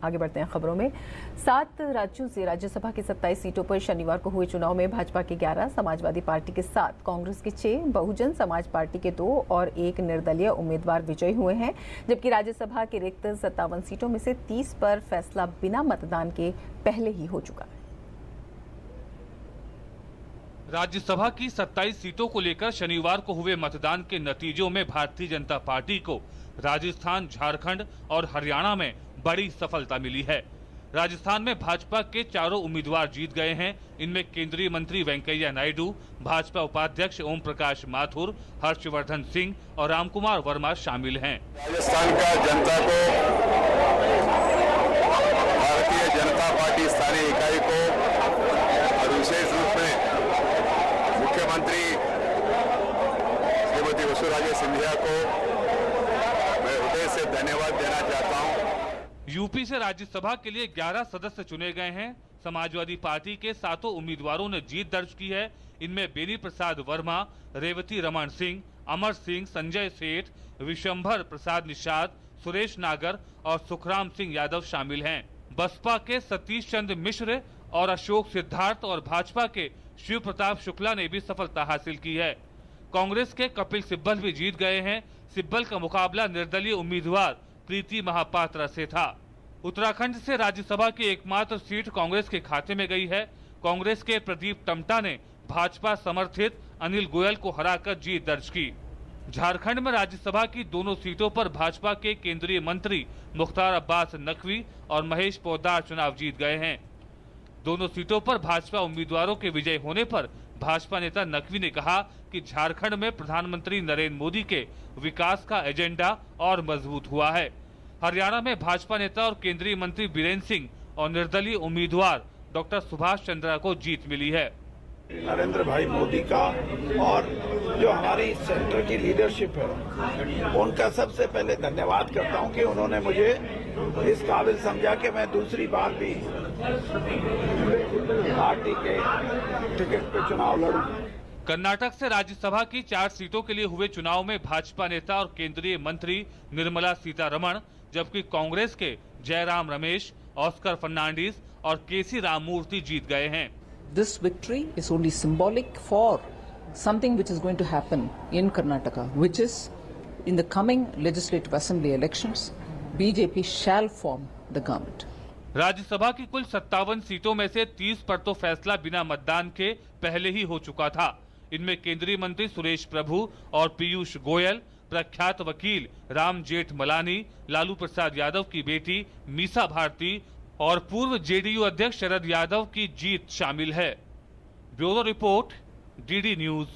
आगे बढ़ते हैं खबरों में। 7 राज्यों से राज्यसभा की 27 सीटों पर शनिवार को हुए चुनाव में भाजपा के 11, समाजवादी पार्टी के 7, कांग्रेस के 6, बहुजन समाज पार्टी के 2 और 1 निर्दलीय उम्मीदवार विजयी हुए हैं। जबकि राज्यसभा की रिक्त 57 सीटों में से 30 पर फैसला बिना मतदान के पहले ही हो चुका है। राज्यसभा की 27 सीटों को लेकर शनिवार को हुए मतदान के नतीजों में भारतीय जनता पार्टी को राजस्थान, झारखंड और हरियाणा में बड़ी सफलता मिली है। राजस्थान में भाजपा के 4 उम्मीदवार जीत गए हैं। इनमें केंद्रीय मंत्री वेंकैया नायडू, भाजपा उपाध्यक्ष ओम प्रकाश माथुर, हर्षवर्धन सिंह और रामकुमार वर्मा शामिल हैं। राजस्थान का जनता को, भारतीय जनता पार्टी स्थानीय इकाई को और विशेष रूप में मुख्यमंत्री श्रीमती वसुंधरा सिंधिया को मैं हृदय से धन्यवाद देना चाहता हूं। यूपी से राज्यसभा के लिए 11 सदस्य चुने गए हैं। समाजवादी पार्टी के 7 उम्मीदवारों ने जीत दर्ज की है। इनमें बेनी प्रसाद वर्मा, रेवती रमन सिंह, अमर सिंह, संजय सेठ, विशंभर प्रसाद निषाद, सुरेश नागर और सुखराम सिंह यादव शामिल हैं। बसपा के सतीश चंद्र मिश्र और अशोक सिद्धार्थ और भाजपा के शिव प्रताप शुक्ला ने भी सफलता हासिल की है। कांग्रेस के कपिल सिब्बल भी जीत गए हैं। सिब्बल का मुकाबला निर्दलीय उम्मीदवार प्रीति महापात्रा से था। उत्तराखंड से राज्यसभा की एकमात्र सीट कांग्रेस के खाते में गई है। कांग्रेस के प्रदीप टम्टा ने भाजपा समर्थित अनिल गोयल को हराकर जीत दर्ज की। झारखंड में राज्यसभा की दोनों सीटों पर भाजपा के केंद्रीय मंत्री मुख्तार अब्बास नकवी और महेश पोद्दार चुनाव जीत गए हैं। दोनों सीटों पर भाजपा उम्मीदवारों के विजय होने पर भाजपा नेता नकवी ने कहा कि झारखंड में प्रधानमंत्री नरेंद्र मोदी के विकास का एजेंडा और मजबूत हुआ है। हरियाणा में भाजपा नेता और केंद्रीय मंत्री बीरेंद्र सिंह और निर्दलीय उम्मीदवार डॉक्टर सुभाष चंद्रा को जीत मिली है। नरेंद्र भाई मोदी का और जो हमारी सेंटर की लीडरशिप है उनका सबसे पहले धन्यवाद करता हूं कि उन्होंने मुझे इस काबिल समझा कि मैं दूसरी बार भी पार्टी के टिकट पे चुनाव लड़ूं। कर्नाटक से राज्यसभा की 4 सीटों के लिए हुए चुनाव में भाजपा नेता और केंद्रीय मंत्री निर्मला सीतारमण, जबकि कांग्रेस के जयराम रमेश, ऑस्कर फर्नांडिस और केसी राममूर्ति जीत गए हैं। This victory is only symbolic for something which is going to happen in Karnataka, which is in the coming legislative assembly elections, BJP shall form the government. Rajya Sabha की कुल 57 सीटों में से 30 पर तो फैसला बिना मतदान के पहले ही हो चुका था। इनमें केंद्रीय मंत्री सुरेश प्रभु और पीयूष गोयल, प्रख्यात वकील राम जेठमलानी, लालू प्रसाद यादव की बेटी मीसा भारती और पूर्व जेडीयू अध्यक्ष शरद यादव की जीत शामिल है। Bureau report, DD news.